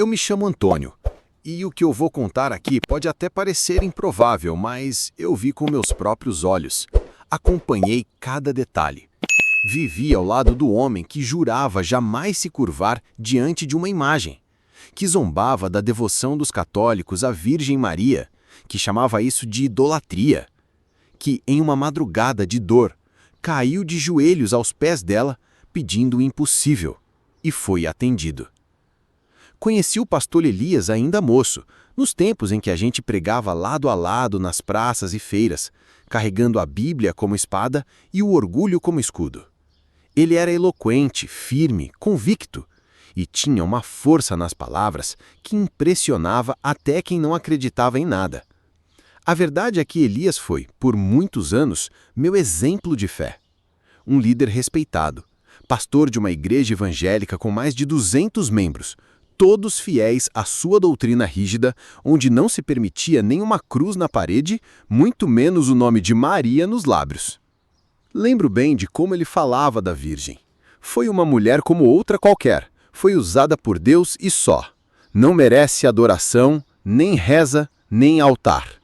Eu me chamo Antônio, e o que eu vou contar aqui pode até parecer improvável, mas eu vi com meus próprios olhos. Acompanhei cada detalhe. Vivi ao lado do homem que jurava jamais se curvar diante de uma imagem, que zombava da devoção dos católicos à Virgem Maria, que chamava isso de idolatria, que, em uma madrugada de dor, caiu de joelhos aos pés dela, pedindo o impossível, e foi atendido. Conheci o pastor Elias ainda moço, nos tempos em que a gente pregava lado a lado nas praças e feiras, carregando a Bíblia como espada e o orgulho como escudo. Ele era eloquente, firme, convicto, e tinha uma força nas palavras que impressionava até quem não acreditava em nada. A verdade é que Elias foi, por muitos anos, meu exemplo de fé. Um líder respeitado, pastor de uma igreja evangélica com mais de 200 membros, todos fiéis à sua doutrina rígida, onde não se permitia nenhuma cruz na parede, muito menos o nome de Maria nos lábios. Lembro bem de como ele falava da Virgem. Foi uma mulher como outra qualquer, foi usada por Deus e só. Não merece adoração, nem reza, nem altar.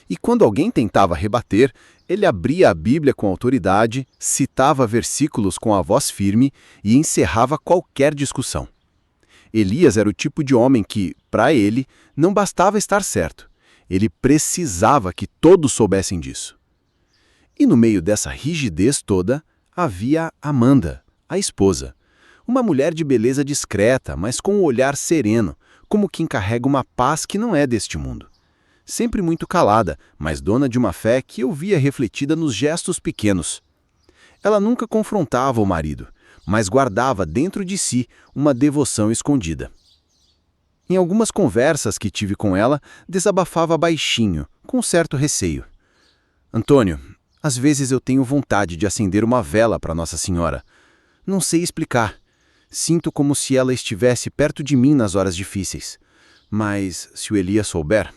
E quando alguém tentava rebater, ele abria a Bíblia com autoridade, citava versículos com a voz firme e encerrava qualquer discussão. Elias era o tipo de homem que, para ele, não bastava estar certo. Ele precisava que todos soubessem disso. E no meio dessa rigidez toda, havia Amanda, a esposa. Uma mulher de beleza discreta, mas com um olhar sereno, como quem carrega uma paz que não é deste mundo. Sempre muito calada, mas dona de uma fé que eu via refletida nos gestos pequenos. Ela nunca confrontava o marido, mas guardava dentro de si uma devoção escondida. Em algumas conversas que tive com ela, desabafava baixinho, com certo receio. Antônio, às vezes eu tenho vontade de acender uma vela para Nossa Senhora. Não sei explicar. Sinto como se ela estivesse perto de mim nas horas difíceis. Mas se o Elias souber...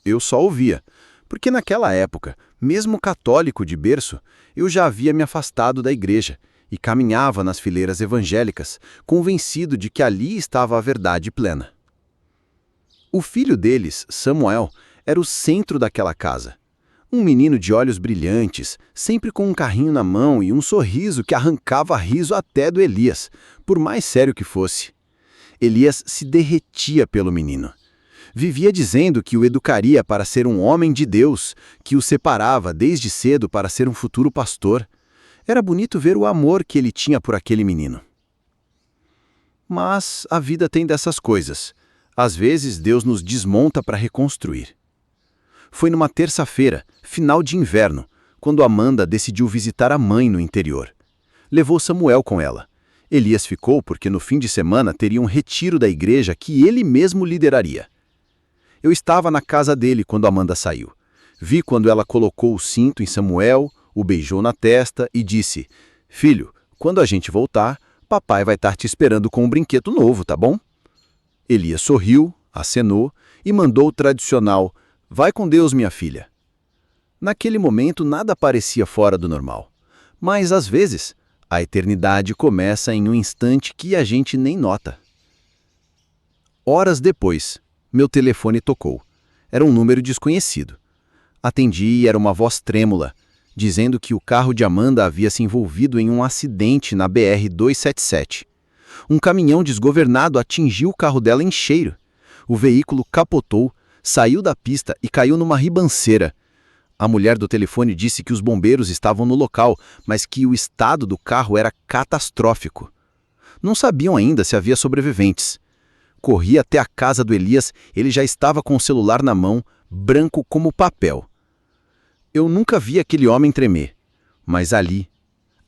Eu só ouvia, porque naquela época, mesmo católico de berço, eu já havia me afastado da igreja e caminhava nas fileiras evangélicas, convencido de que ali estava a verdade plena. O filho deles, Samuel, era o centro daquela casa. Um menino de olhos brilhantes, sempre com um carrinho na mão e um sorriso que arrancava riso até do Elias, por mais sério que fosse. Elias se derretia pelo menino. Vivia dizendo que o educaria para ser um homem de Deus, que o separava desde cedo para ser um futuro pastor. Era bonito ver o amor que ele tinha por aquele menino. Mas a vida tem dessas coisas. Às vezes Deus nos desmonta para reconstruir. Foi numa terça-feira, final de inverno, quando Amanda decidiu visitar a mãe no interior. Levou Samuel com ela. Elias ficou porque no fim de semana teria um retiro da igreja que ele mesmo lideraria. Eu estava na casa dele quando Amanda saiu. Vi quando ela colocou o cinto em Samuel, o beijou na testa e disse: "Filho, quando a gente voltar, papai vai estar te esperando com um brinquedo novo, tá bom?" Elias sorriu, acenou e mandou o tradicional: "Vai com Deus, minha filha." Naquele momento nada parecia fora do normal. Mas, às vezes, a eternidade começa em um instante que a gente nem nota. Horas depois, meu telefone tocou. Era um número desconhecido. Atendi e era uma voz trêmula, dizendo que o carro de Amanda havia se envolvido em um acidente na BR-277. Um caminhão desgovernado atingiu o carro dela em cheio. O veículo capotou, saiu da pista e caiu numa ribanceira. A mulher do telefone disse que os bombeiros estavam no local, mas que o estado do carro era catastrófico. Não sabiam ainda se havia sobreviventes. Corri até a casa do Elias, ele já estava com o celular na mão, branco como papel. Eu nunca vi aquele homem tremer, mas ali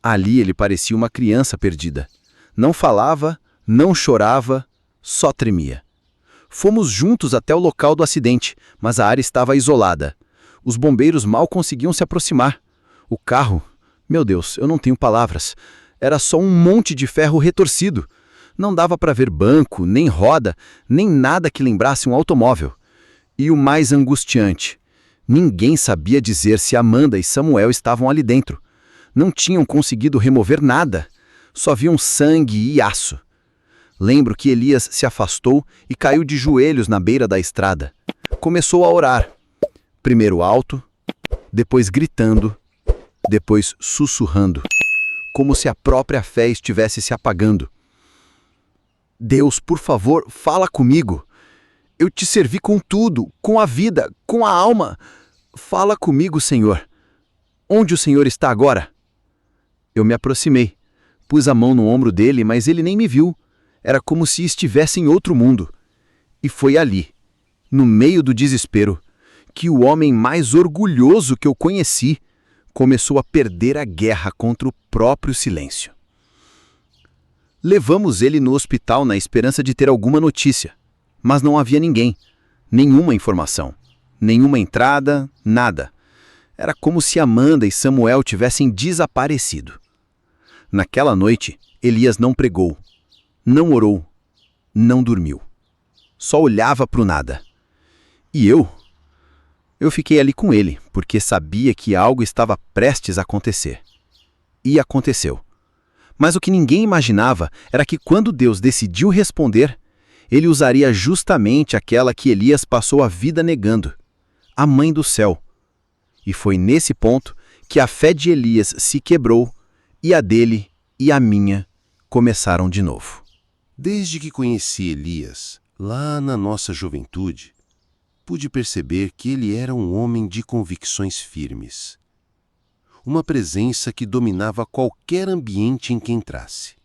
ele parecia uma criança perdida. Não falava, não chorava, só tremia. Fomos juntos até o local do acidente, mas a área estava isolada. Os bombeiros mal conseguiam se aproximar. O carro, meu Deus, eu não tenho palavras, era só um monte de ferro retorcido. Não dava para ver banco, nem roda, nem nada que lembrasse um automóvel. E o mais angustiante, ninguém sabia dizer se Amanda e Samuel estavam ali dentro. Não tinham conseguido remover nada, só viam sangue e aço. Lembro que Elias se afastou e caiu de joelhos na beira da estrada. Começou a orar. Primeiro alto, depois gritando, depois sussurrando, como se a própria fé estivesse se apagando. Deus, por favor, fala comigo. Eu te servi com tudo, com a vida, com a alma. Fala comigo, Senhor. Onde o Senhor está agora? Eu me aproximei, pus a mão no ombro dele, mas ele nem me viu. Era como se estivesse em outro mundo. E foi ali, no meio do desespero, que o homem mais orgulhoso que eu conheci começou a perder a guerra contra o próprio silêncio. Levamos ele no hospital na esperança de ter alguma notícia, mas não havia ninguém, nenhuma informação, nenhuma entrada, nada. Era como se Amanda e Samuel tivessem desaparecido. Naquela noite, Elias não pregou, não orou, não dormiu. Só olhava para o nada. E eu fiquei ali com ele, porque sabia que algo estava prestes a acontecer. E aconteceu. Mas o que ninguém imaginava era que quando Deus decidiu responder, ele usaria justamente aquela que Elias passou a vida negando, a Mãe do Céu. E foi nesse ponto que a fé de Elias se quebrou e a dele e a minha começaram de novo. Desde que conheci Elias, lá na nossa juventude, pude perceber que ele era um homem de convicções firmes. Uma presença que dominava qualquer ambiente em que entrasse.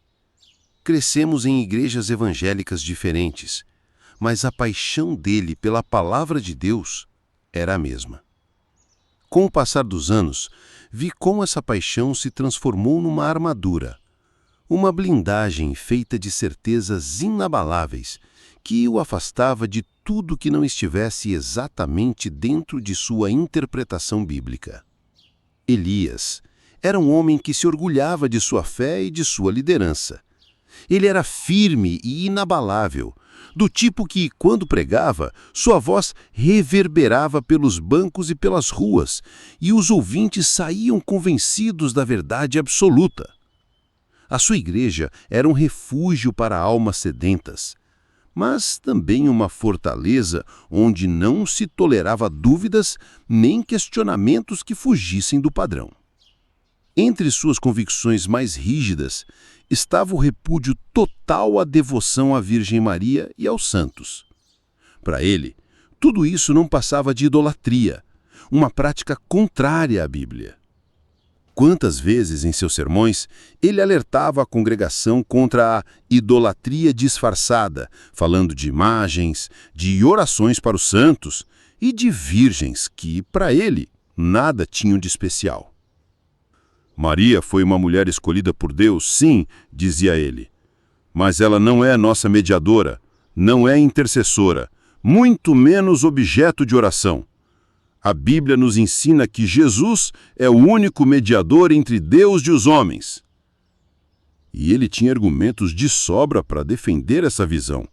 Crescemos em igrejas evangélicas diferentes, mas a paixão dele pela palavra de Deus era a mesma. Com o passar dos anos, vi como essa paixão se transformou numa armadura, uma blindagem feita de certezas inabaláveis que o afastava de tudo que não estivesse exatamente dentro de sua interpretação bíblica. Elias era um homem que se orgulhava de sua fé e de sua liderança. Ele era firme e inabalável, do tipo que, quando pregava, sua voz reverberava pelos bancos e pelas ruas, e os ouvintes saíam convencidos da verdade absoluta. A sua igreja era um refúgio para almas sedentas, mas também uma fortaleza onde não se tolerava dúvidas nem questionamentos que fugissem do padrão. Entre suas convicções mais rígidas estava o repúdio total à devoção à Virgem Maria e aos santos. Para ele, tudo isso não passava de idolatria, uma prática contrária à Bíblia. Quantas vezes em seus sermões ele alertava a congregação contra a idolatria disfarçada, falando de imagens, de orações para os santos e de virgens que, para ele, nada tinham de especial. Maria foi uma mulher escolhida por Deus, sim, dizia ele. Mas ela não é nossa mediadora, não é intercessora, muito menos objeto de oração. A Bíblia nos ensina que Jesus é o único mediador entre Deus e os homens. E ele tinha argumentos de sobra para defender essa visão,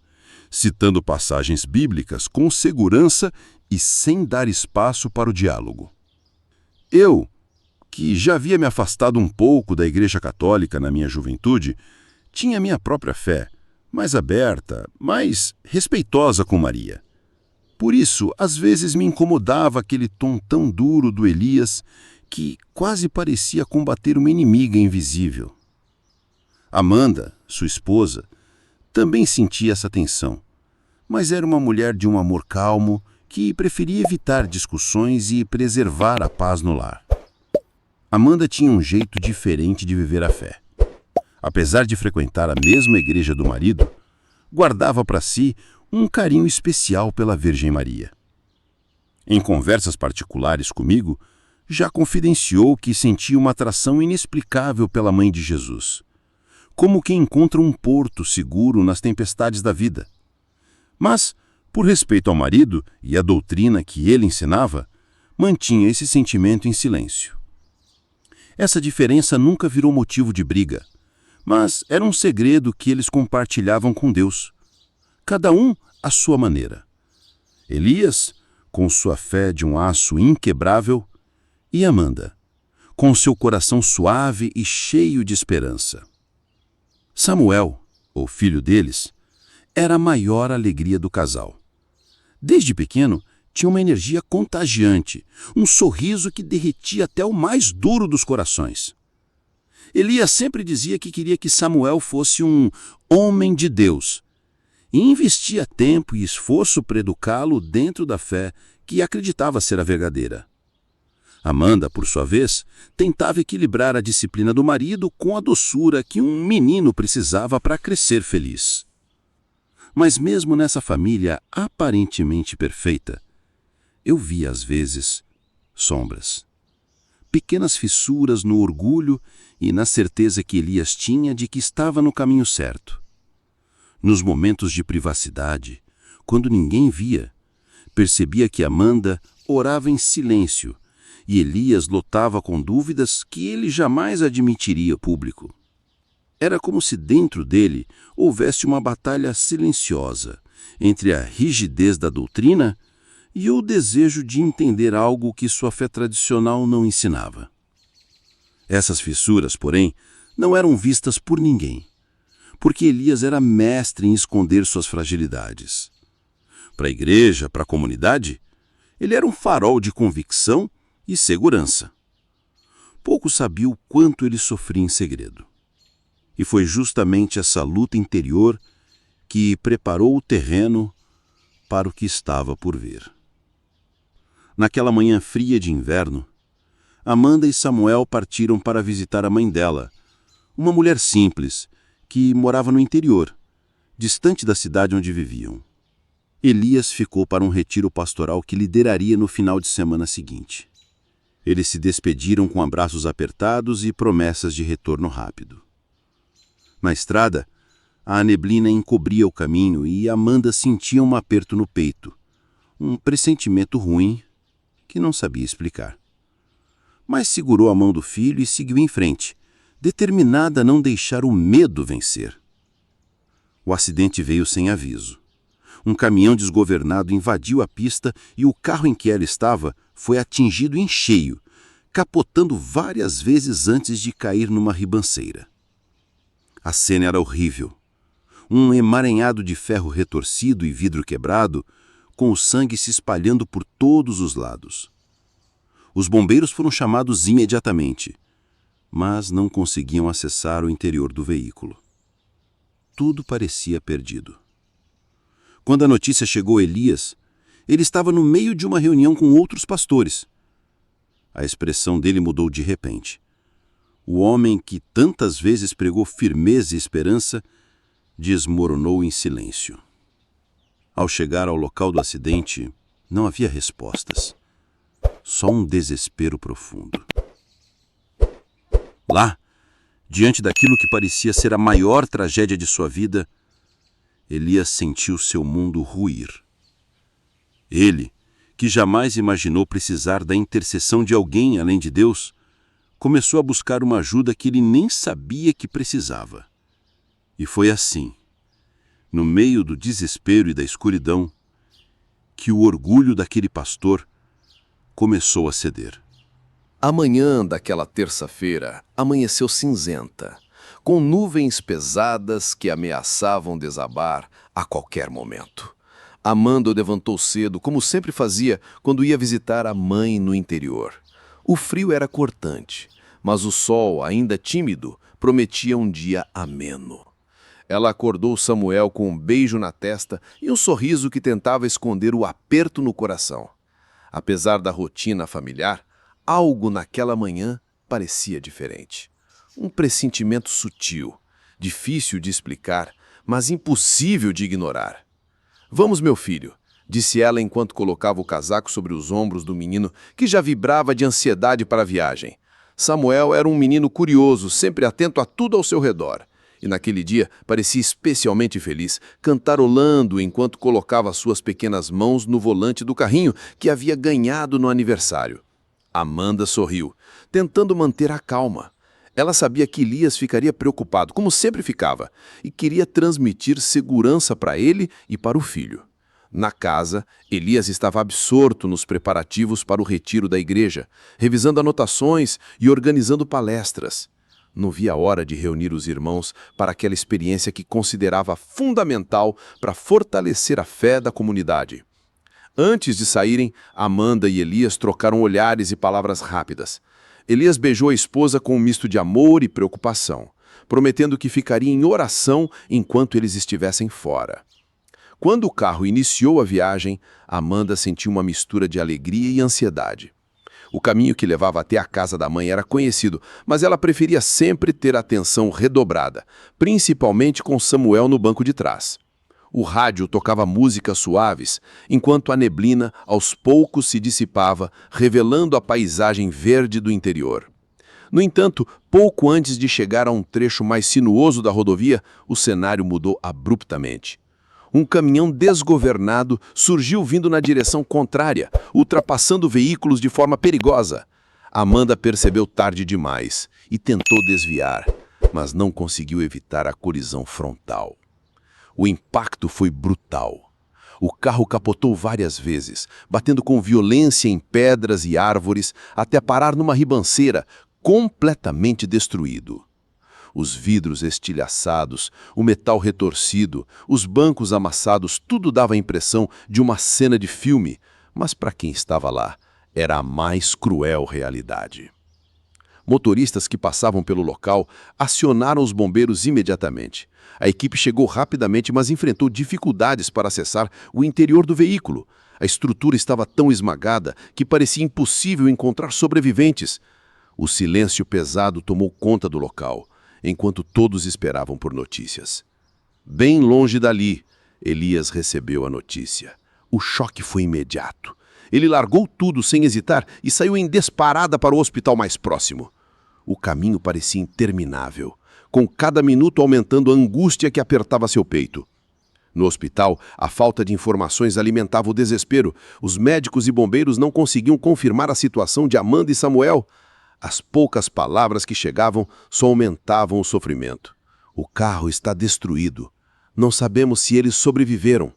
citando passagens bíblicas com segurança e sem dar espaço para o diálogo. Eu, que já havia me afastado um pouco da Igreja Católica na minha juventude, tinha minha própria fé, mais aberta, mais respeitosa com Maria. Por isso, às vezes me incomodava aquele tom tão duro do Elias que quase parecia combater uma inimiga invisível. Amanda, sua esposa, também sentia essa tensão, mas era uma mulher de um amor calmo que preferia evitar discussões e preservar a paz no lar. Amanda tinha um jeito diferente de viver a fé. Apesar de frequentar a mesma igreja do marido, guardava para si um carinho especial pela Virgem Maria. Em conversas particulares comigo, já confidenciou que sentia uma atração inexplicável pela Mãe de Jesus, como quem encontra um porto seguro nas tempestades da vida. Mas, por respeito ao marido e à doutrina que ele ensinava, mantinha esse sentimento em silêncio. Essa diferença nunca virou motivo de briga, mas era um segredo que eles compartilhavam com Deus, cada um à sua maneira. Elias, com sua fé de um aço inquebrável, e Amanda, com seu coração suave e cheio de esperança. Samuel, o filho deles, era a maior alegria do casal. Desde pequeno, tinha uma energia contagiante, um sorriso que derretia até o mais duro dos corações. Elias sempre dizia que queria que Samuel fosse um homem de Deus e investia tempo e esforço para educá-lo dentro da fé que acreditava ser a verdadeira. Amanda, por sua vez, tentava equilibrar a disciplina do marido com a doçura que um menino precisava para crescer feliz. Mas mesmo nessa família aparentemente perfeita, eu via às vezes sombras. Pequenas fissuras no orgulho e na certeza que Elias tinha de que estava no caminho certo. Nos momentos de privacidade, quando ninguém via, percebia que Amanda orava em silêncio e Elias lutava com dúvidas que ele jamais admitiria ao público. Era como se dentro dele houvesse uma batalha silenciosa entre a rigidez da doutrina e o desejo de entender algo que sua fé tradicional não ensinava. Essas fissuras, porém, não eram vistas por ninguém, porque Elias era mestre em esconder suas fragilidades. Para a igreja, para a comunidade, ele era um farol de convicção e segurança. Pouco sabia o quanto ele sofria em segredo. E foi justamente essa luta interior que preparou o terreno para o que estava por vir. Naquela manhã fria de inverno, Amanda e Samuel partiram para visitar a mãe dela, uma mulher simples que morava no interior, distante da cidade onde viviam. Elias ficou para um retiro pastoral que lideraria no final de semana seguinte. Eles se despediram com abraços apertados e promessas de retorno rápido. Na estrada, a neblina encobria o caminho e Amanda sentia um aperto no peito, um pressentimento ruim que não sabia explicar. Mas segurou a mão do filho e seguiu em frente, determinada a não deixar o medo vencer. O acidente veio sem aviso. Um caminhão desgovernado invadiu a pista e o carro em que ela estava foi atingido em cheio, capotando várias vezes antes de cair numa ribanceira. A cena era horrível. Um emaranhado de ferro retorcido e vidro quebrado, com o sangue se espalhando por todos os lados. Os bombeiros foram chamados imediatamente, mas não conseguiam acessar o interior do veículo. Tudo parecia perdido. Quando a notícia chegou a Elias, ele estava no meio de uma reunião com outros pastores. A expressão dele mudou de repente. O homem que tantas vezes pregou firmeza e esperança desmoronou em silêncio. Ao chegar ao local do acidente, não havia respostas. Só um desespero profundo. Lá, diante daquilo que parecia ser a maior tragédia de sua vida, Elias sentiu seu mundo ruir. Ele, que jamais imaginou precisar da intercessão de alguém além de Deus, começou a buscar uma ajuda que ele nem sabia que precisava. E foi assim, no meio do desespero e da escuridão, que o orgulho daquele pastor começou a ceder. A manhã daquela terça-feira amanheceu cinzenta, com nuvens pesadas que ameaçavam desabar a qualquer momento. Amanda levantou cedo, como sempre fazia quando ia visitar a mãe no interior. O frio era cortante, mas o sol, ainda tímido, prometia um dia ameno. Ela acordou Samuel com um beijo na testa e um sorriso que tentava esconder o aperto no coração. Apesar da rotina familiar, algo naquela manhã parecia diferente. Um pressentimento sutil, difícil de explicar, mas impossível de ignorar. "Vamos, meu filho", disse ela enquanto colocava o casaco sobre os ombros do menino, que já vibrava de ansiedade para a viagem. Samuel era um menino curioso, sempre atento a tudo ao seu redor. E naquele dia parecia especialmente feliz, cantarolando enquanto colocava suas pequenas mãos no volante do carrinho que havia ganhado no aniversário. Amanda sorriu, tentando manter a calma. Ela sabia que Elias ficaria preocupado, como sempre ficava, e queria transmitir segurança para ele e para o filho. Na casa, Elias estava absorto nos preparativos para o retiro da igreja, revisando anotações e organizando palestras. Não via a hora de reunir os irmãos para aquela experiência que considerava fundamental para fortalecer a fé da comunidade. Antes de saírem, Amanda e Elias trocaram olhares e palavras rápidas. Elias beijou a esposa com um misto de amor e preocupação, prometendo que ficaria em oração enquanto eles estivessem fora. Quando o carro iniciou a viagem, Amanda sentiu uma mistura de alegria e ansiedade. O caminho que levava até a casa da mãe era conhecido, mas ela preferia sempre ter a atenção redobrada, principalmente com Samuel no banco de trás. O rádio tocava músicas suaves, enquanto a neblina aos poucos se dissipava, revelando a paisagem verde do interior. No entanto, pouco antes de chegar a um trecho mais sinuoso da rodovia, o cenário mudou abruptamente. Um caminhão desgovernado surgiu vindo na direção contrária, ultrapassando veículos de forma perigosa. Amanda percebeu tarde demais e tentou desviar, mas não conseguiu evitar a colisão frontal. O impacto foi brutal. O carro capotou várias vezes, batendo com violência em pedras e árvores, até parar numa ribanceira, completamente destruído. Os vidros estilhaçados, o metal retorcido, os bancos amassados, tudo dava a impressão de uma cena de filme, mas para quem estava lá, era a mais cruel realidade. Motoristas que passavam pelo local acionaram os bombeiros imediatamente. A equipe chegou rapidamente, mas enfrentou dificuldades para acessar o interior do veículo. A estrutura estava tão esmagada que parecia impossível encontrar sobreviventes. O silêncio pesado tomou conta do local, enquanto todos esperavam por notícias. Bem longe dali, Elias recebeu a notícia. O choque foi imediato. Ele largou tudo sem hesitar e saiu em disparada para o hospital mais próximo. O caminho parecia interminável, com cada minuto aumentando a angústia que apertava seu peito. No hospital, a falta de informações alimentava o desespero. Os médicos e bombeiros não conseguiam confirmar a situação de Amanda e Samuel. As poucas palavras que chegavam só aumentavam o sofrimento. O carro está destruído. Não sabemos se eles sobreviveram.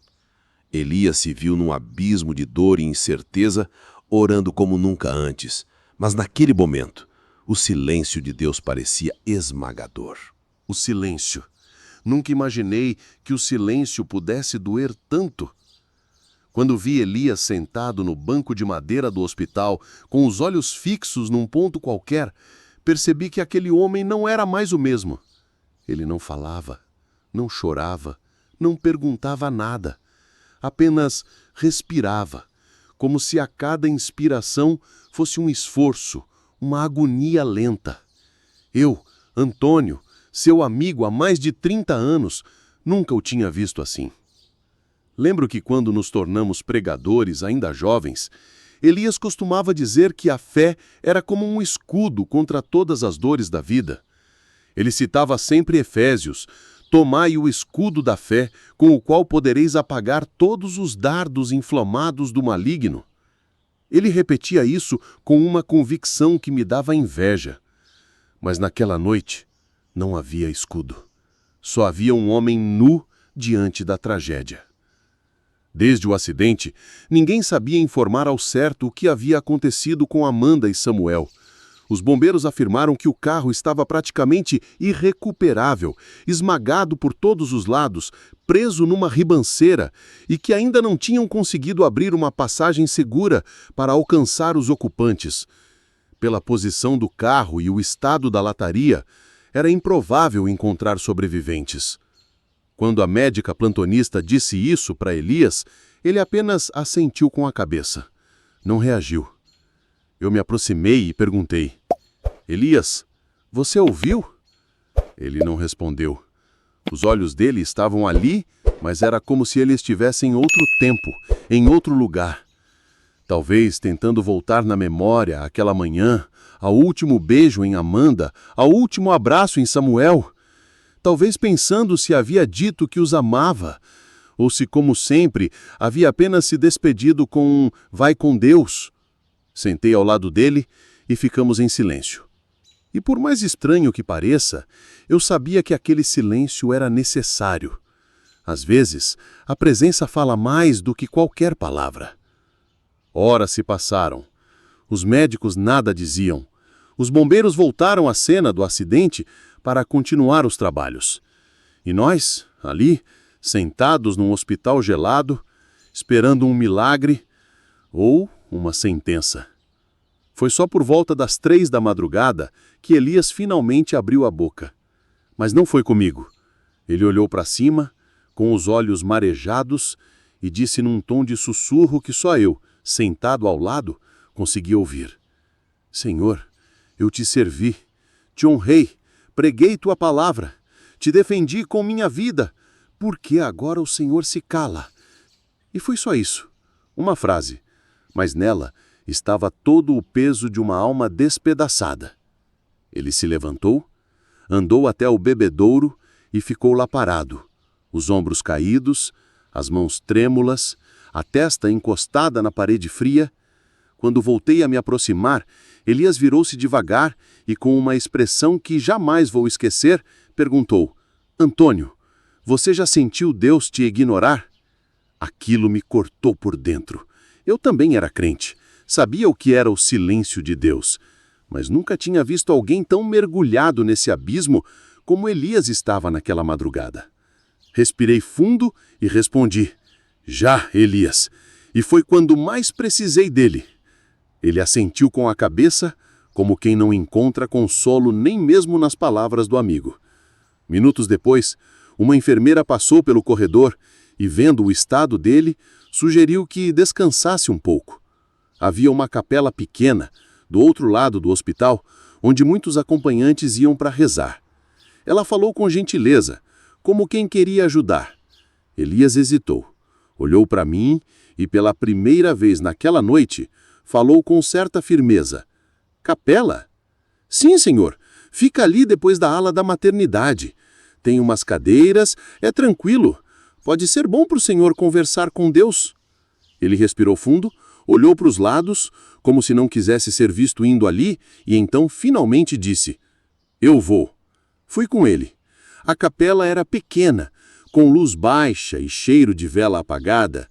Elias se viu num abismo de dor e incerteza, orando como nunca antes. Mas naquele momento, o silêncio de Deus parecia esmagador. O silêncio. Nunca imaginei que o silêncio pudesse doer tanto. Quando vi Elias sentado no banco de madeira do hospital, com os olhos fixos num ponto qualquer, percebi que aquele homem não era mais o mesmo. Ele não falava, não chorava, não perguntava nada. Apenas respirava, como se a cada inspiração fosse um esforço, uma agonia lenta. Eu, Antônio, seu amigo há mais de 30 anos, nunca o tinha visto assim. Lembro que quando nos tornamos pregadores, ainda jovens, Elias costumava dizer que a fé era como um escudo contra todas as dores da vida. Ele citava sempre Efésios: tomai o escudo da fé, com o qual podereis apagar todos os dardos inflamados do maligno. Ele repetia isso com uma convicção que me dava inveja. Mas naquela noite não havia escudo. Só havia um homem nu diante da tragédia. Desde o acidente, ninguém sabia informar ao certo o que havia acontecido com Amanda e Samuel. Os bombeiros afirmaram que o carro estava praticamente irrecuperável, esmagado por todos os lados, preso numa ribanceira, e que ainda não tinham conseguido abrir uma passagem segura para alcançar os ocupantes. Pela posição do carro e o estado da lataria, era improvável encontrar sobreviventes. Quando a médica plantonista disse isso para Elias, ele apenas assentiu com a cabeça. Não reagiu. Eu me aproximei e perguntei: Elias, você ouviu? Ele não respondeu. Os olhos dele estavam ali, mas era como se ele estivesse em outro tempo, em outro lugar. Talvez tentando voltar na memória aquela manhã, ao último beijo em Amanda, ao último abraço em Samuel. Talvez pensando se havia dito que os amava, ou se, como sempre, havia apenas se despedido com um vai com Deus. Sentei ao lado dele e ficamos em silêncio. E por mais estranho que pareça, eu sabia que aquele silêncio era necessário. Às vezes, a presença fala mais do que qualquer palavra. Horas se passaram. Os médicos nada diziam. Os bombeiros voltaram à cena do acidente para continuar os trabalhos. E nós, ali, sentados num hospital gelado, esperando um milagre ou uma sentença. Foi só por volta das 3 da madrugada que Elias finalmente abriu a boca. Mas não foi comigo. Ele olhou para cima, com os olhos marejados, e disse num tom de sussurro que só eu, sentado ao lado, conseguia ouvir. Senhor, eu te servi, te honrei, preguei tua palavra, te defendi com minha vida. Por que agora o Senhor se cala? E foi só isso, uma frase, mas nela estava todo o peso de uma alma despedaçada. Ele se levantou, andou até o bebedouro e ficou lá parado, os ombros caídos, as mãos trêmulas, a testa encostada na parede fria. Quando voltei a me aproximar, Elias virou-se devagar e, com uma expressão que jamais vou esquecer, perguntou: Antônio, você já sentiu Deus te ignorar? Aquilo me cortou por dentro. Eu também era crente, sabia o que era o silêncio de Deus, mas nunca tinha visto alguém tão mergulhado nesse abismo como Elias estava naquela madrugada. Respirei fundo e respondi: já, Elias, e foi quando mais precisei dele. Ele assentiu com a cabeça, como quem não encontra consolo nem mesmo nas palavras do amigo. Minutos depois, uma enfermeira passou pelo corredor e, vendo o estado dele, sugeriu que descansasse um pouco. Havia uma capela pequena, do outro lado do hospital, onde muitos acompanhantes iam para rezar. Ela falou com gentileza, como quem queria ajudar. Elias hesitou, olhou para mim e, pela primeira vez naquela noite, falou com certa firmeza. Capela? Sim, senhor. Fica ali depois da ala da maternidade. Tem umas cadeiras, é tranquilo. Pode ser bom para o senhor conversar com Deus. Ele respirou fundo, olhou para os lados, como se não quisesse ser visto indo ali, e então finalmente disse: eu vou. Fui com ele. A capela era pequena, com luz baixa e cheiro de vela apagada.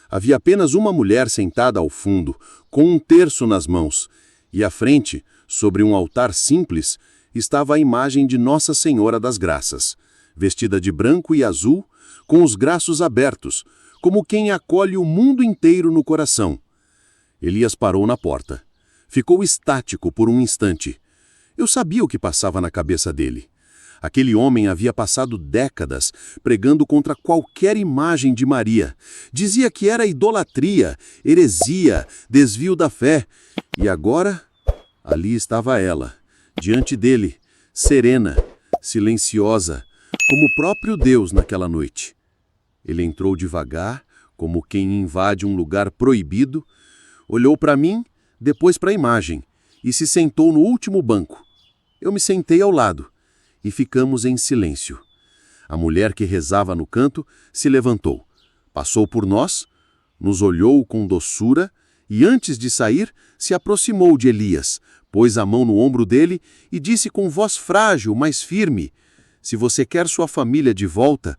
Havia apenas uma mulher sentada ao fundo, com um terço nas mãos, e à frente, sobre um altar simples, estava a imagem de Nossa Senhora das Graças, vestida de branco e azul, com os braços abertos, como quem acolhe o mundo inteiro no coração. Elias parou na porta. Ficou estático por um instante. Eu sabia o que passava na cabeça dele. Aquele homem havia passado décadas pregando contra qualquer imagem de Maria. Dizia que era idolatria, heresia, desvio da fé. E agora, ali estava ela, diante dele, serena, silenciosa, como o próprio Deus naquela noite. Ele entrou devagar, como quem invade um lugar proibido, olhou para mim, depois para a imagem, e se sentou no último banco. Eu me sentei ao lado. E ficamos em silêncio. A mulher que rezava no canto se levantou, passou por nós, nos olhou com doçura e, antes de sair, se aproximou de Elias, pôs a mão no ombro dele e disse com voz frágil, mas firme: se você quer sua família de volta,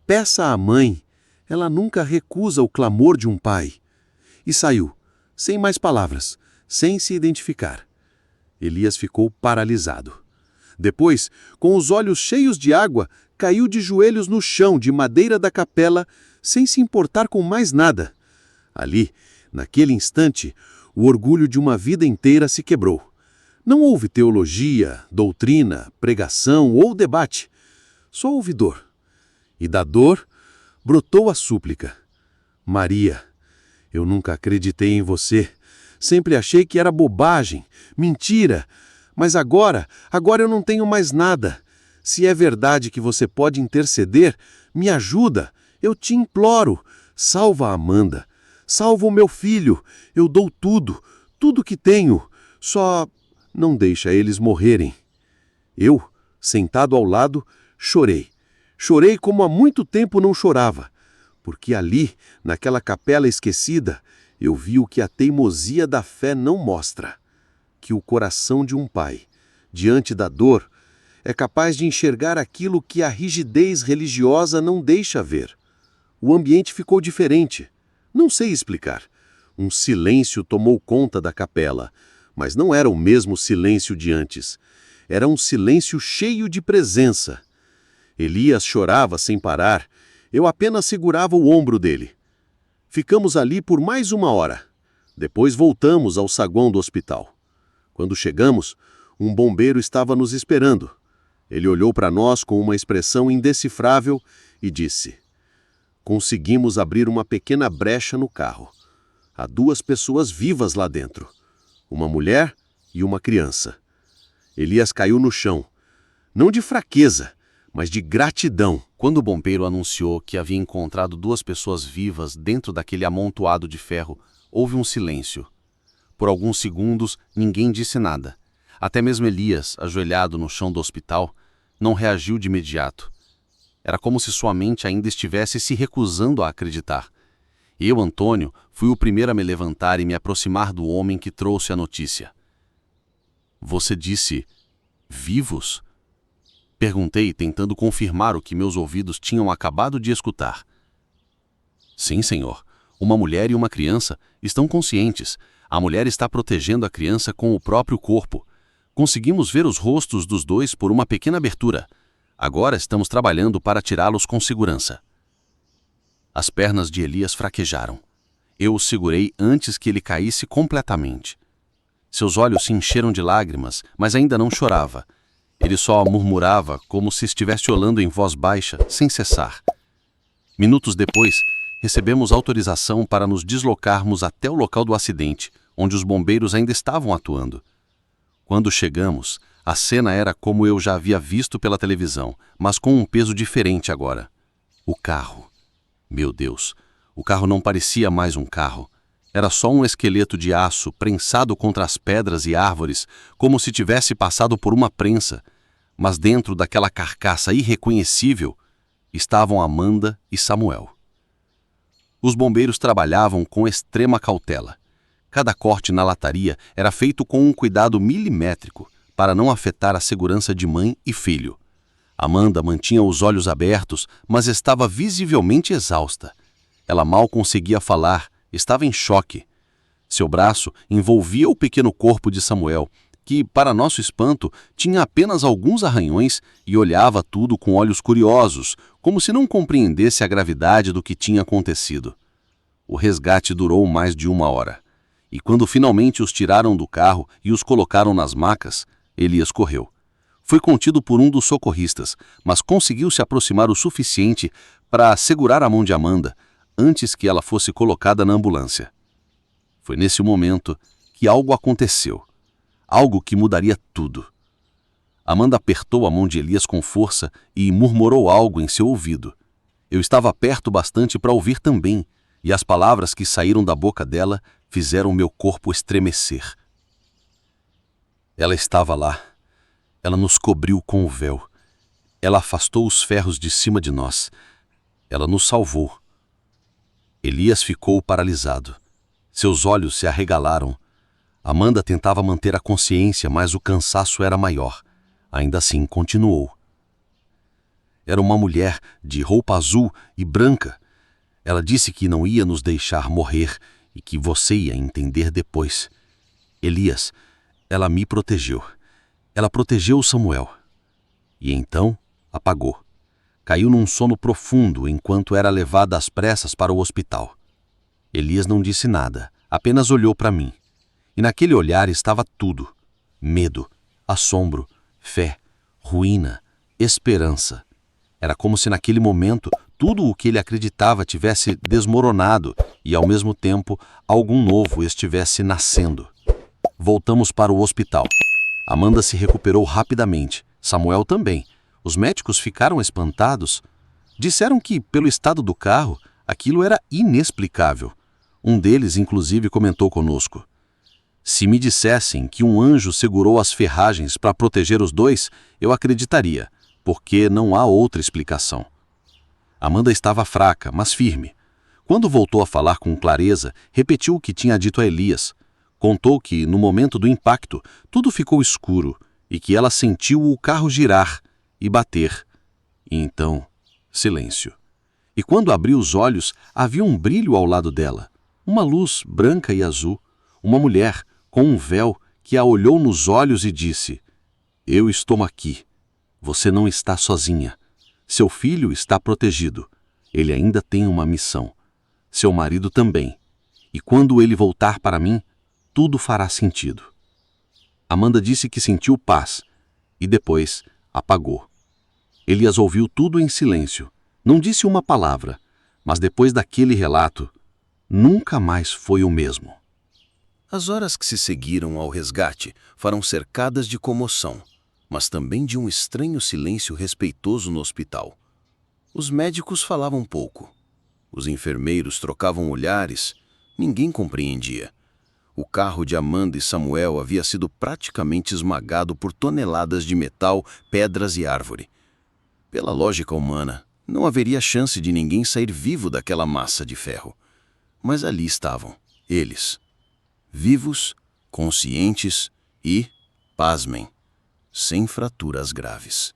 peça à mãe. Ela nunca recusa o clamor de um pai. E saiu, sem mais palavras, sem se identificar. Elias ficou paralisado. Depois, com os olhos cheios de água, caiu de joelhos no chão de madeira da capela, sem se importar com mais nada. Ali, naquele instante, o orgulho de uma vida inteira se quebrou. Não houve teologia, doutrina, pregação ou debate. Só houve dor. E da dor, brotou a súplica. Maria, eu nunca acreditei em você. Sempre achei que era bobagem, mentira. Mas agora eu não tenho mais nada. Se é verdade que você pode interceder, me ajuda. Eu te imploro. Salva a Amanda. Salva o meu filho. Eu dou tudo, tudo que tenho. Só não deixa eles morrerem. Eu, sentado ao lado, chorei. Chorei como há muito tempo não chorava. Porque ali, naquela capela esquecida, eu vi o que a teimosia da fé não mostra. Que o coração de um pai, diante da dor, é capaz de enxergar aquilo que a rigidez religiosa não deixa ver. O ambiente ficou diferente. Não sei explicar. Um silêncio tomou conta da capela, Mas não era o mesmo silêncio de antes. Era um silêncio cheio de presença. Elias chorava sem parar. Eu apenas segurava o ombro dele. Ficamos ali por mais 1 hora. Depois voltamos ao saguão do hospital. Quando chegamos, um bombeiro estava nos esperando. Ele olhou para nós com uma expressão indecifrável e disse: "Conseguimos abrir uma pequena brecha no carro. Há 2 pessoas vivas lá dentro. Uma mulher e uma criança." Elias caiu no chão. Não de fraqueza, mas de gratidão. Quando o bombeiro anunciou que havia encontrado 2 pessoas vivas dentro daquele amontoado de ferro, houve um silêncio. Por alguns segundos, ninguém disse nada. Até mesmo Elias, ajoelhado no chão do hospital, não reagiu de imediato. Era como se sua mente ainda estivesse se recusando a acreditar. Eu, Antônio, fui o primeiro a me levantar e me aproximar do homem que trouxe a notícia. "Você disse vivos?" Perguntei, tentando confirmar o que meus ouvidos tinham acabado de escutar. "Sim, senhor. Uma mulher e uma criança estão conscientes. A mulher está protegendo a criança com o próprio corpo. Conseguimos ver os rostos dos 2 por uma pequena abertura. Agora estamos trabalhando para tirá-los com segurança." As pernas de Elias fraquejaram. Eu o segurei antes que ele caísse completamente. Seus olhos se encheram de lágrimas, mas ainda não chorava. Ele só murmurava como se estivesse olhando em voz baixa, sem cessar. Minutos depois, recebemos autorização para nos deslocarmos até o local do acidente, onde os bombeiros ainda estavam atuando. Quando chegamos, a cena era como eu já havia visto pela televisão, mas com um peso diferente agora. O carro. Meu Deus, o carro não parecia mais um carro. Era só um esqueleto de aço prensado contra as pedras e árvores, como se tivesse passado por uma prensa. Mas dentro daquela carcaça irreconhecível estavam Amanda e Samuel. Os bombeiros trabalhavam com extrema cautela. Cada corte na lataria era feito com um cuidado milimétrico para não afetar a segurança de mãe e filho. Amanda mantinha os olhos abertos, mas estava visivelmente exausta. Ela mal conseguia falar, estava em choque. Seu braço envolvia o pequeno corpo de Samuel, que, para nosso espanto, tinha apenas alguns arranhões e olhava tudo com olhos curiosos, como se não compreendesse a gravidade do que tinha acontecido. O resgate durou mais de 1 hora. E quando finalmente os tiraram do carro e os colocaram nas macas, Elias correu. Foi contido por um dos socorristas, mas conseguiu se aproximar o suficiente para segurar a mão de Amanda antes que ela fosse colocada na ambulância. Foi nesse momento que algo aconteceu. Algo que mudaria tudo. Amanda apertou a mão de Elias com força e murmurou algo em seu ouvido. Eu estava perto bastante para ouvir também, e as palavras que saíram da boca dela fizeram meu corpo estremecer. Ela estava lá. Ela nos cobriu com o véu. Ela afastou os ferros de cima de nós. Ela nos salvou. Elias ficou paralisado. Seus olhos se arregalaram. Amanda tentava manter a consciência, mas o cansaço era maior. Ainda assim, continuou. Era uma mulher de roupa azul e branca. Ela disse que não ia nos deixar morrer e que você ia entender depois. Elias, ela me protegeu. Ela protegeu Samuel. E então apagou. Caiu num sono profundo enquanto era levada às pressas para o hospital. Elias não disse nada, apenas olhou para mim. E naquele olhar estava tudo: medo, assombro, fé, ruína, esperança. Era como se naquele momento tudo o que ele acreditava tivesse desmoronado e, ao mesmo tempo, algo novo estivesse nascendo. Voltamos para o hospital. Amanda se recuperou rapidamente. Samuel também. Os médicos ficaram espantados. Disseram que, pelo estado do carro, aquilo era inexplicável. Um deles, inclusive, comentou conosco: "Se me dissessem que um anjo segurou as ferragens para proteger os 2, eu acreditaria, porque não há outra explicação." Amanda estava fraca, mas firme. Quando voltou a falar com clareza, repetiu o que tinha dito a Elias. Contou que, no momento do impacto, tudo ficou escuro e que ela sentiu o carro girar e bater. E então, silêncio. E quando abriu os olhos, havia um brilho ao lado dela. Uma luz branca e azul. Uma mulher com um véu que a olhou nos olhos e disse: Eu estou aqui. Você não está sozinha. Seu filho está protegido. Ele ainda tem uma missão. Seu marido também. E quando ele voltar para mim, tudo fará sentido. Amanda disse que sentiu paz e depois apagou. Elias ouviu tudo em silêncio. Não disse uma palavra, mas depois daquele relato, nunca mais foi o mesmo. As horas que se seguiram ao resgate foram cercadas de comoção, mas também de um estranho silêncio respeitoso no hospital. Os médicos falavam pouco. Os enfermeiros trocavam olhares. Ninguém compreendia. O carro de Amanda e Samuel havia sido praticamente esmagado por toneladas de metal, pedras e árvore. Pela lógica humana, não haveria chance de ninguém sair vivo daquela massa de ferro. Mas ali estavam, eles, vivos, conscientes e, pasmem, sem fraturas graves.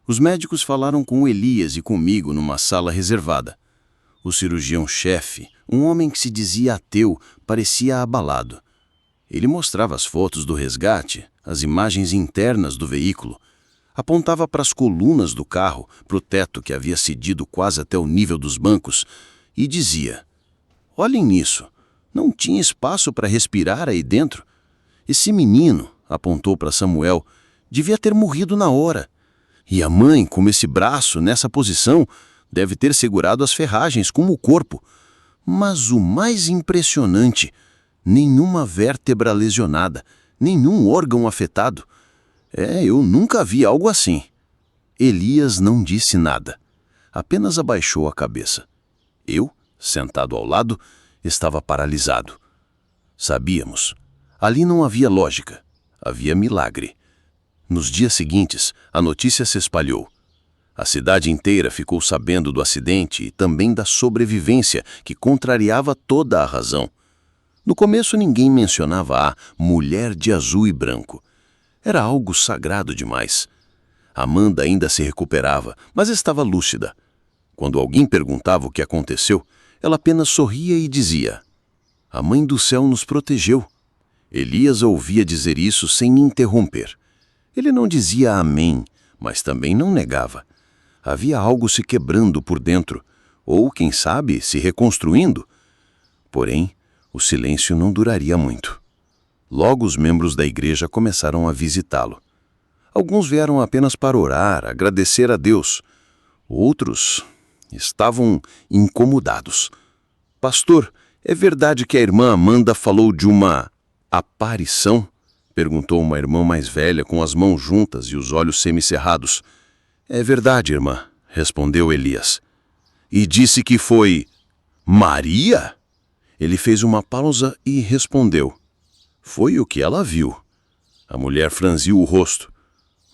Os médicos falaram com Elias e comigo numa sala reservada. O cirurgião-chefe, um homem que se dizia ateu, parecia abalado. Ele mostrava as fotos do resgate, as imagens internas do veículo, apontava para as colunas do carro, para o teto que havia cedido quase até o nível dos bancos, e dizia: Olhem nisso, não tinha espaço para respirar aí dentro. Esse menino, apontou para Samuel, devia ter morrido na hora. E a mãe, com esse braço nessa posição, deve ter segurado as ferragens como o corpo. Mas o mais impressionante, nenhuma vértebra lesionada, nenhum órgão afetado. Eu nunca vi algo assim. Elias não disse nada, apenas abaixou a cabeça. Eu, sentado ao lado, estava paralisado. Sabíamos, ali não havia lógica, havia milagre. Nos dias seguintes, a notícia se espalhou. A cidade inteira ficou sabendo do acidente e também da sobrevivência que contrariava toda a razão. No começo ninguém mencionava a mulher de azul e branco. Era algo sagrado demais. Amanda ainda se recuperava, mas estava lúcida. Quando alguém perguntava o que aconteceu, ela apenas sorria e dizia: A Mãe do Céu nos protegeu. Elias ouvia dizer isso sem interromper. Ele não dizia amém, mas também não negava. Havia algo se quebrando por dentro, ou, quem sabe, se reconstruindo. Porém, o silêncio não duraria muito. Logo os membros da igreja começaram a visitá-lo. Alguns vieram apenas para orar, agradecer a Deus. Outros estavam incomodados. Pastor, é verdade que a irmã Amanda falou de uma aparição? Perguntou uma irmã mais velha com as mãos juntas e os olhos semicerrados. É verdade, irmã, respondeu Elias. E disse que foi Maria? Ele fez uma pausa e respondeu. Foi o que ela viu. A mulher franziu o rosto.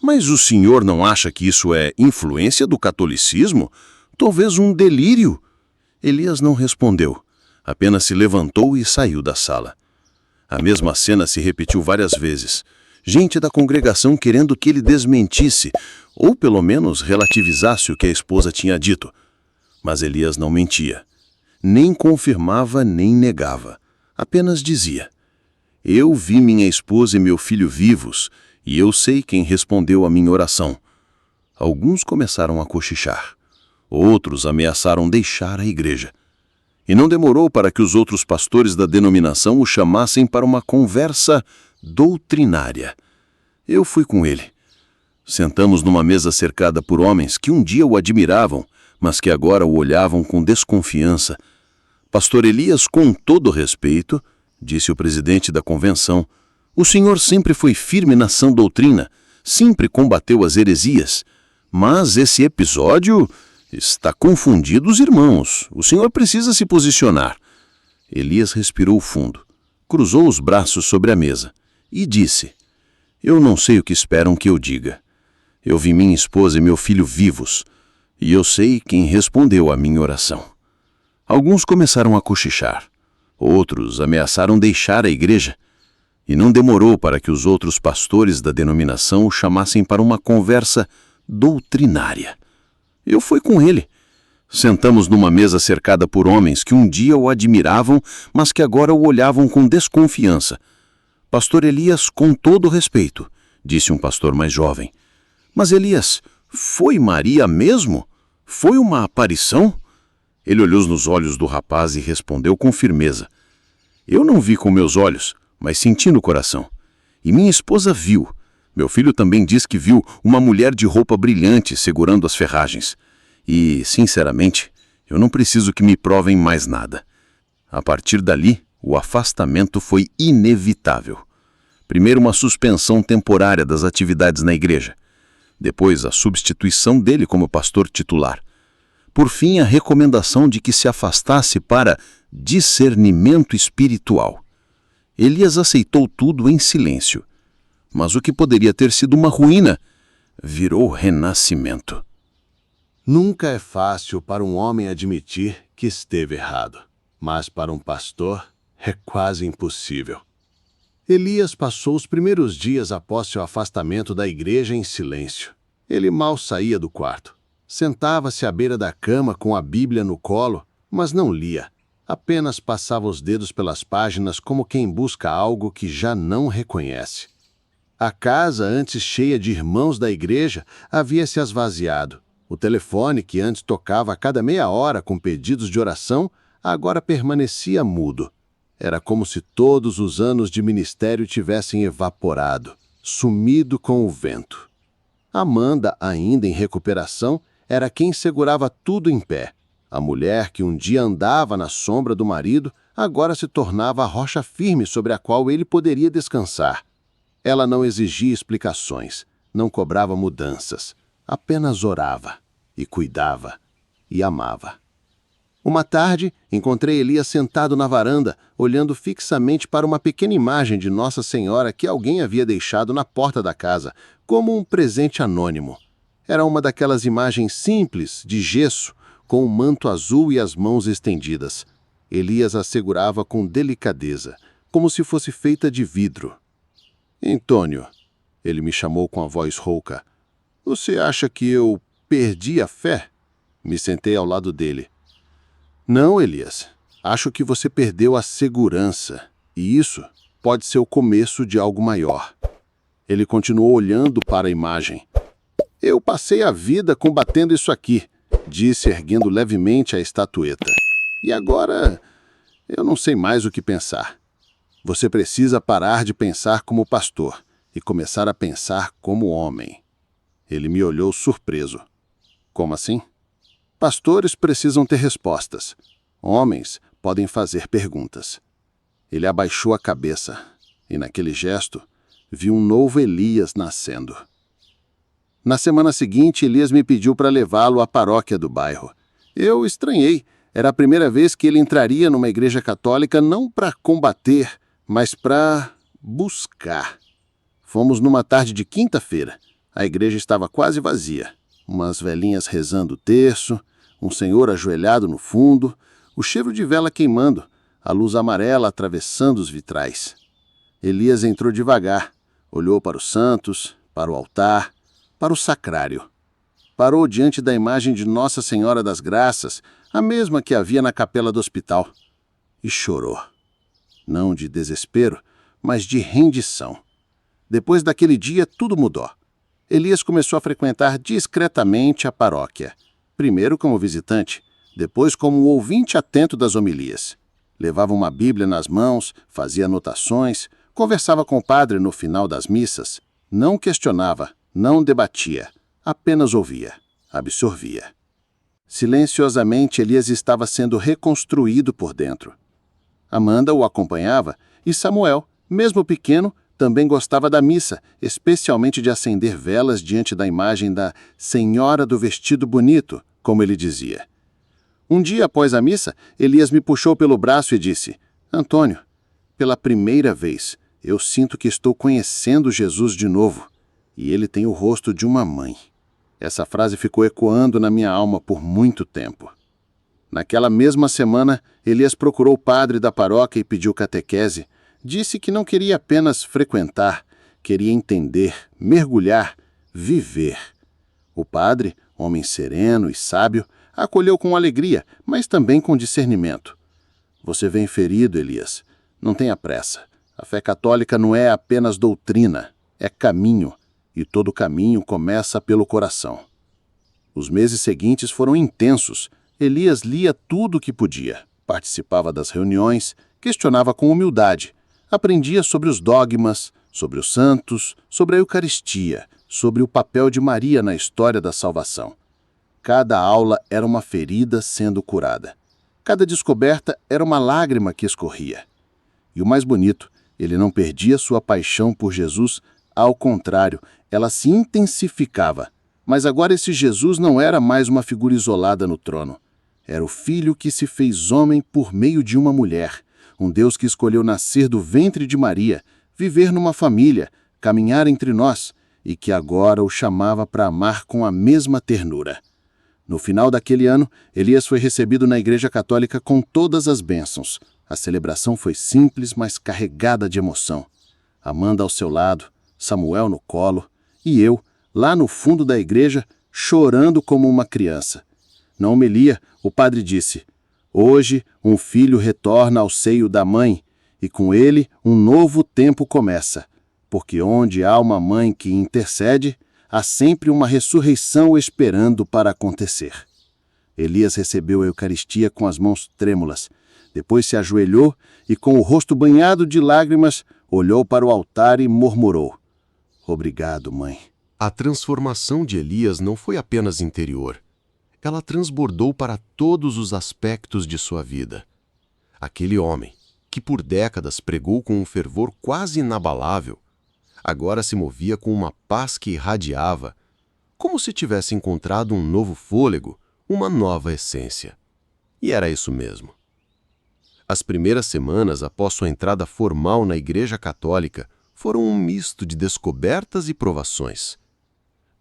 Mas o senhor não acha que isso é influência do catolicismo? Talvez um delírio? Elias não respondeu. Apenas se levantou e saiu da sala. A mesma cena se repetiu várias vezes. Gente da congregação querendo que ele desmentisse, ou pelo menos relativizasse o que a esposa tinha dito. Mas Elias não mentia. Nem confirmava, nem negava. Apenas dizia: Eu vi minha esposa e meu filho vivos, e eu sei quem respondeu à minha oração. Alguns começaram a cochichar. Outros ameaçaram deixar a igreja. E não demorou para que os outros pastores da denominação o chamassem para uma conversa doutrinária. Eu fui com ele. Sentamos numa mesa cercada por homens que um dia o admiravam, mas que agora o olhavam com desconfiança. Pastor Elias, com todo respeito, disse o presidente da convenção, o senhor sempre foi firme na sã doutrina, sempre combateu as heresias, mas esse episódio está confundido os irmãos. O senhor precisa se posicionar. Elias respirou fundo, cruzou os braços sobre a mesa e disse: Eu não sei o que esperam que eu diga. Eu vi minha esposa e meu filho vivos, e eu sei quem respondeu à minha oração. Alguns começaram a cochichar. Outros ameaçaram deixar a igreja. E não demorou para que os outros pastores da denominação o chamassem para uma conversa doutrinária. Eu fui com ele. Sentamos numa mesa cercada por homens que um dia o admiravam, mas que agora o olhavam com desconfiança. Pastor Elias, com todo respeito, disse um pastor mais jovem. Mas Elias, foi Maria mesmo? Foi uma aparição? Ele olhou nos olhos do rapaz e respondeu com firmeza. Eu não vi com meus olhos, mas senti no coração. E minha esposa viu. Meu filho também diz que viu uma mulher de roupa brilhante segurando as ferragens. E, sinceramente, eu não preciso que me provem mais nada. A partir dali, o afastamento foi inevitável. Primeiro, uma suspensão temporária das atividades na igreja. Depois, a substituição dele como pastor titular. Por fim, a recomendação de que se afastasse para discernimento espiritual. Elias aceitou tudo em silêncio. Mas o que poderia ter sido uma ruína virou renascimento. Nunca é fácil para um homem admitir que esteve errado, mas para um pastor é quase impossível. Elias passou os primeiros dias após seu afastamento da igreja em silêncio. Ele mal saía do quarto. Sentava-se à beira da cama com a Bíblia no colo, mas não lia. Apenas passava os dedos pelas páginas como quem busca algo que já não reconhece. A casa, antes cheia de irmãos da igreja, havia se esvaziado. O telefone, que antes tocava a cada meia hora com pedidos de oração, agora permanecia mudo. Era como se todos os anos de ministério tivessem evaporado, sumido com o vento. Amanda, ainda em recuperação, era quem segurava tudo em pé. A mulher que um dia andava na sombra do marido, agora se tornava a rocha firme sobre a qual ele poderia descansar. Ela não exigia explicações, não cobrava mudanças, apenas orava, e cuidava, e amava. Uma tarde, encontrei Elias sentado na varanda, olhando fixamente para uma pequena imagem de Nossa Senhora que alguém havia deixado na porta da casa, como um presente anônimo. Era uma daquelas imagens simples, de gesso, com um manto azul e as mãos estendidas. Elias a segurava com delicadeza, como se fosse feita de vidro. Antônio, ele me chamou com a voz rouca. Você acha que eu perdi a fé? Me sentei ao lado dele. Não, Elias. Acho que você perdeu a segurança. E isso pode ser o começo de algo maior. Ele continuou olhando para a imagem. Eu passei a vida combatendo isso aqui, disse erguendo levemente a estatueta. E agora eu não sei mais o que pensar. Você precisa parar de pensar como pastor e começar a pensar como homem. Ele me olhou surpreso. Como assim? Pastores precisam ter respostas. Homens podem fazer perguntas. Ele abaixou a cabeça e, naquele gesto, vi um novo Elias nascendo. Na semana seguinte, Elias me pediu para levá-lo à paróquia do bairro. Eu estranhei. Era a primeira vez que ele entraria numa igreja católica não para combater, mas para buscar. Fomos numa tarde de quinta-feira. A igreja estava quase vazia. Umas velhinhas rezando o terço, um senhor ajoelhado no fundo, o cheiro de vela queimando, a luz amarela atravessando os vitrais. Elias entrou devagar, olhou para os santos, para o altar, para o sacrário. Parou diante da imagem de Nossa Senhora das Graças, a mesma que havia na capela do hospital, e chorou. Não de desespero, mas de rendição. Depois daquele dia, tudo mudou. Elias começou a frequentar discretamente a paróquia. Primeiro como visitante, depois como ouvinte atento das homilias. Levava uma Bíblia nas mãos, fazia anotações, conversava com o padre no final das missas. Não questionava, não debatia, apenas ouvia, absorvia. Silenciosamente, Elias estava sendo reconstruído por dentro. Amanda o acompanhava e Samuel, mesmo pequeno, também gostava da missa, especialmente de acender velas diante da imagem da Senhora do Vestido Bonito, como ele dizia. Um dia após a missa, Elias me puxou pelo braço e disse: Antônio, pela primeira vez, eu sinto que estou conhecendo Jesus de novo, e ele tem o rosto de uma mãe. Essa frase ficou ecoando na minha alma por muito tempo. Naquela mesma semana, Elias procurou o padre da paróquia e pediu catequese. Disse que não queria apenas frequentar, queria entender, mergulhar, viver. O padre, homem sereno e sábio, acolheu com alegria, mas também com discernimento. Você vem ferido, Elias. Não tenha pressa. A fé católica não é apenas doutrina, é caminho, e todo caminho começa pelo coração. Os meses seguintes foram intensos. Elias lia tudo o que podia, participava das reuniões, questionava com humildade, aprendia sobre os dogmas, sobre os santos, sobre a Eucaristia, sobre o papel de Maria na história da salvação. Cada aula era uma ferida sendo curada. Cada descoberta era uma lágrima que escorria. E o mais bonito, ele não perdia sua paixão por Jesus, ao contrário, ela se intensificava. Mas agora esse Jesus não era mais uma figura isolada no trono. Era o Filho que se fez homem por meio de uma mulher, um Deus que escolheu nascer do ventre de Maria, viver numa família, caminhar entre nós, e que agora o chamava para amar com a mesma ternura. No final daquele ano, Elias foi recebido na Igreja Católica com todas as bênçãos. A celebração foi simples, mas carregada de emoção. Amanda ao seu lado, Samuel no colo, e eu, lá no fundo da igreja, chorando como uma criança. Na homilia, o padre disse: "Hoje, um filho retorna ao seio da mãe, e com ele um novo tempo começa, porque onde há uma mãe que intercede, há sempre uma ressurreição esperando para acontecer." Elias recebeu a Eucaristia com as mãos trêmulas. Depois se ajoelhou e, com o rosto banhado de lágrimas, olhou para o altar e murmurou: "Obrigado, mãe." A transformação de Elias não foi apenas interior. Ela transbordou para todos os aspectos de sua vida. Aquele homem, que por décadas pregou com um fervor quase inabalável, agora se movia com uma paz que irradiava, como se tivesse encontrado um novo fôlego, uma nova essência. E era isso mesmo. As primeiras semanas após sua entrada formal na Igreja Católica foram um misto de descobertas e provações.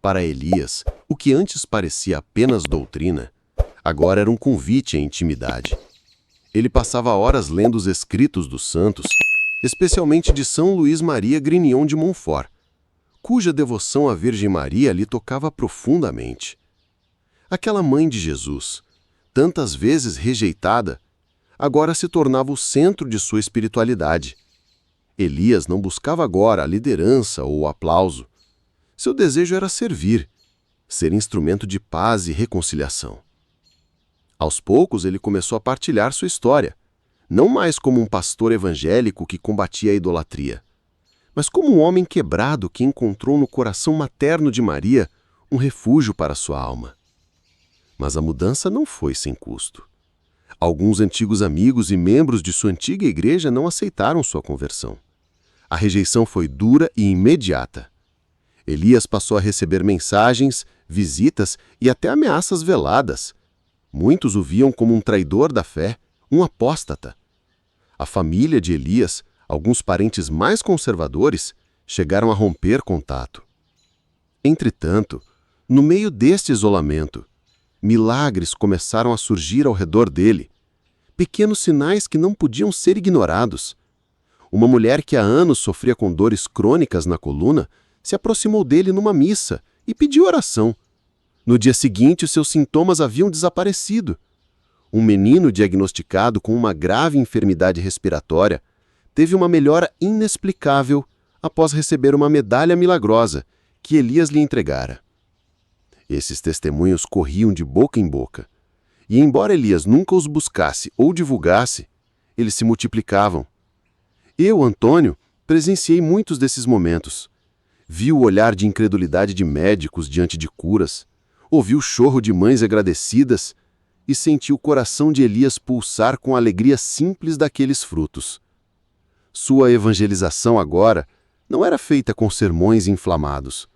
Para Elias, o que antes parecia apenas doutrina, agora era um convite à intimidade. Ele passava horas lendo os escritos dos santos, especialmente de São Luís Maria Grignion de Montfort, cuja devoção à Virgem Maria lhe tocava profundamente. Aquela mãe de Jesus, tantas vezes rejeitada, agora se tornava o centro de sua espiritualidade. Elias não buscava agora a liderança ou o aplauso. Seu desejo era servir, ser instrumento de paz e reconciliação. Aos poucos ele começou a partilhar sua história, não mais como um pastor evangélico que combatia a idolatria, mas como um homem quebrado que encontrou no coração materno de Maria um refúgio para sua alma. Mas a mudança não foi sem custo. Alguns antigos amigos e membros de sua antiga igreja não aceitaram sua conversão. A rejeição foi dura e imediata. Elias passou a receber mensagens, visitas e até ameaças veladas. Muitos o viam como um traidor da fé, um apóstata. A família de Elias, alguns parentes mais conservadores, chegaram a romper contato. Entretanto, no meio deste isolamento, milagres começaram a surgir ao redor dele, pequenos sinais que não podiam ser ignorados. Uma mulher que há anos sofria com dores crônicas na coluna se aproximou dele numa missa e pediu oração. No dia seguinte, os seus sintomas haviam desaparecido. Um menino diagnosticado com uma grave enfermidade respiratória teve uma melhora inexplicável após receber uma medalha milagrosa que Elias lhe entregara. Esses testemunhos corriam de boca em boca. E embora Elias nunca os buscasse ou divulgasse, eles se multiplicavam. Eu, Antônio, presenciei muitos desses momentos. Vi o olhar de incredulidade de médicos diante de curas, ouvi o chorro de mães agradecidas e senti o coração de Elias pulsar com a alegria simples daqueles frutos. Sua evangelização agora não era feita com sermões inflamados,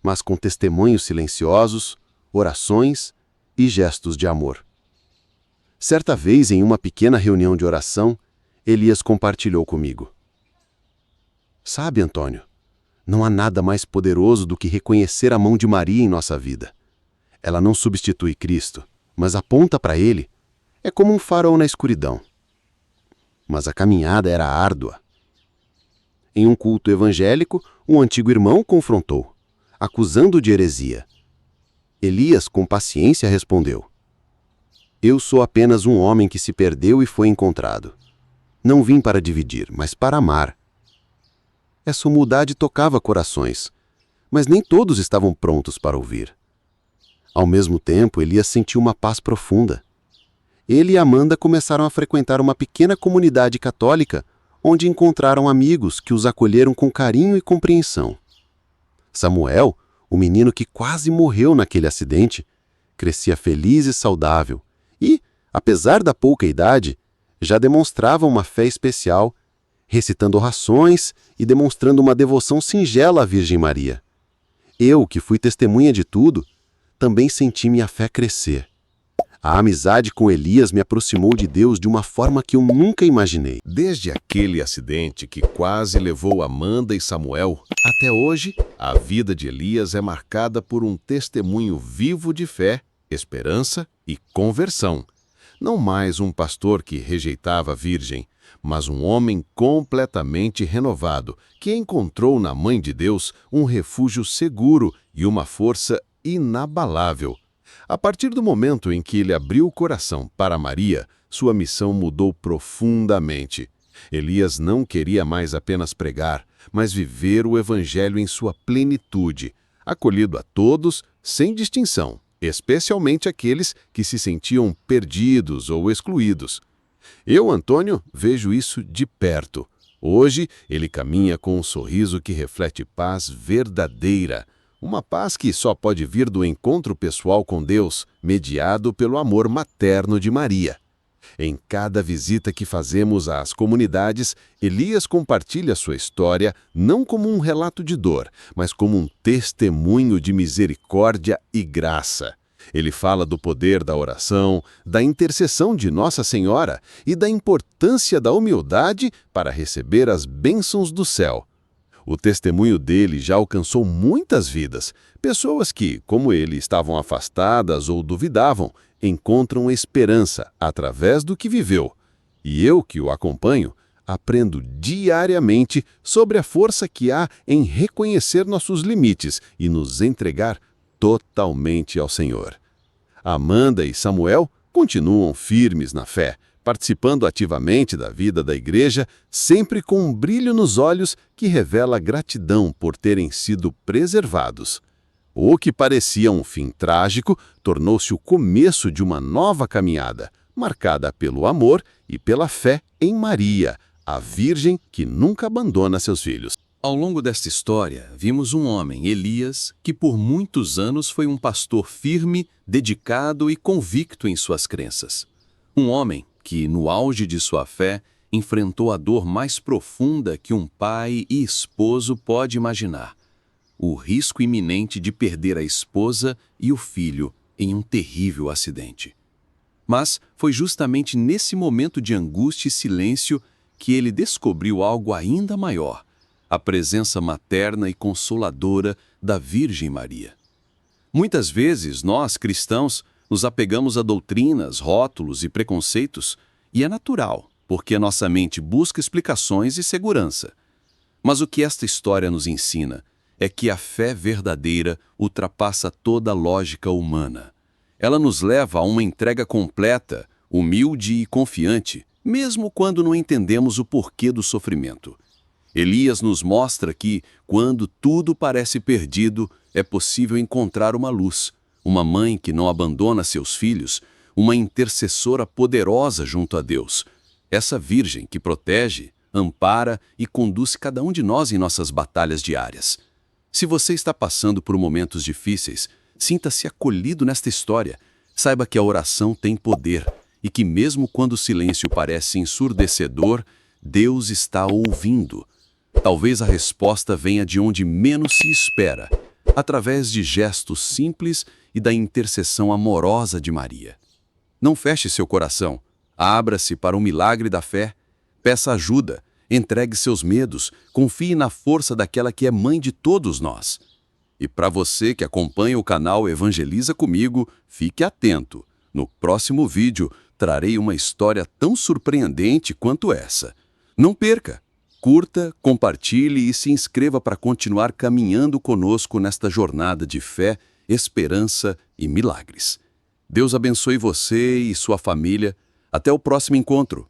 mas com testemunhos silenciosos, orações e gestos de amor. Certa vez, em uma pequena reunião de oração, Elias compartilhou comigo: "Sabe, Antônio, não há nada mais poderoso do que reconhecer a mão de Maria em nossa vida. Ela não substitui Cristo, mas aponta para Ele. É como um farol na escuridão." Mas a caminhada era árdua. Em um culto evangélico, um antigo irmão confrontou, acusando-o de heresia. Elias, com paciência, respondeu: "Eu sou apenas um homem que se perdeu e foi encontrado. Não vim para dividir, mas para amar. Essa humildade tocava corações, mas nem todos estavam prontos para ouvir. Ao mesmo tempo, Elias sentiu uma paz profunda. Ele e Amanda começaram a frequentar uma pequena comunidade católica, onde encontraram amigos que os acolheram com carinho e compreensão. Samuel, o menino que quase morreu naquele acidente, crescia feliz e saudável e, apesar da pouca idade, já demonstrava uma fé especial, recitando orações e demonstrando uma devoção singela à Virgem Maria. Eu, que fui testemunha de tudo, também senti minha fé crescer. A amizade com Elias me aproximou de Deus de uma forma que eu nunca imaginei. Desde aquele acidente que quase levou Amanda e Samuel, até hoje, a vida de Elias é marcada por um testemunho vivo de fé, esperança e conversão. Não mais um pastor que rejeitava a Virgem, mas um homem completamente renovado, que encontrou na Mãe de Deus um refúgio seguro e uma força inabalável. A partir do momento em que ele abriu o coração para Maria, sua missão mudou profundamente. Elias não queria mais apenas pregar, mas viver o Evangelho em sua plenitude, acolhido a todos, sem distinção, especialmente aqueles que se sentiam perdidos ou excluídos. Eu, Antônio, vejo isso de perto. Hoje, ele caminha com um sorriso que reflete paz verdadeira, uma paz que só pode vir do encontro pessoal com Deus, mediado pelo amor materno de Maria. Em cada visita que fazemos às comunidades, Elias compartilha sua história não como um relato de dor, mas como um testemunho de misericórdia e graça. Ele fala do poder da oração, da intercessão de Nossa Senhora e da importância da humildade para receber as bênçãos do céu. O testemunho dele já alcançou muitas vidas. Pessoas que, como ele, estavam afastadas ou duvidavam, encontram esperança através do que viveu. E eu, que o acompanho, aprendo diariamente sobre a força que há em reconhecer nossos limites e nos entregar totalmente ao Senhor. Amanda e Samuel continuam firmes na fé, participando ativamente da vida da igreja, sempre com um brilho nos olhos que revela gratidão por terem sido preservados. O que parecia um fim trágico tornou-se o começo de uma nova caminhada, marcada pelo amor e pela fé em Maria, a Virgem que nunca abandona seus filhos. Ao longo desta história, vimos um homem, Elias, que por muitos anos foi um pastor firme, dedicado e convicto em suas crenças. Um homem que, no auge de sua fé, enfrentou a dor mais profunda que um pai e esposo pode imaginar: o risco iminente de perder a esposa e o filho em um terrível acidente. Mas foi justamente nesse momento de angústia e silêncio que ele descobriu algo ainda maior: a presença materna e consoladora da Virgem Maria. Muitas vezes, nós, cristãos, nos apegamos a doutrinas, rótulos e preconceitos, e é natural, porque a nossa mente busca explicações e segurança. Mas o que esta história nos ensina é que a fé verdadeira ultrapassa toda a lógica humana. Ela nos leva a uma entrega completa, humilde e confiante, mesmo quando não entendemos o porquê do sofrimento. Elias nos mostra que, quando tudo parece perdido, é possível encontrar uma luz, uma mãe que não abandona seus filhos, uma intercessora poderosa junto a Deus, essa Virgem que protege, ampara e conduz cada um de nós em nossas batalhas diárias. Se você está passando por momentos difíceis, sinta-se acolhido nesta história. Saiba que a oração tem poder e que, mesmo quando o silêncio parece ensurdecedor, Deus está ouvindo. Talvez a resposta venha de onde menos se espera, através de gestos simples e da intercessão amorosa de Maria. Não feche seu coração, abra-se para o milagre da fé, peça ajuda, entregue seus medos, confie na força daquela que é mãe de todos nós. E para você que acompanha o canal Evangeliza Comigo, fique atento. No próximo vídeo, trarei uma história tão surpreendente quanto essa. Não perca! Curta, compartilhe e se inscreva para continuar caminhando conosco nesta jornada de fé, esperança e milagres. Deus abençoe você e sua família. Até o próximo encontro.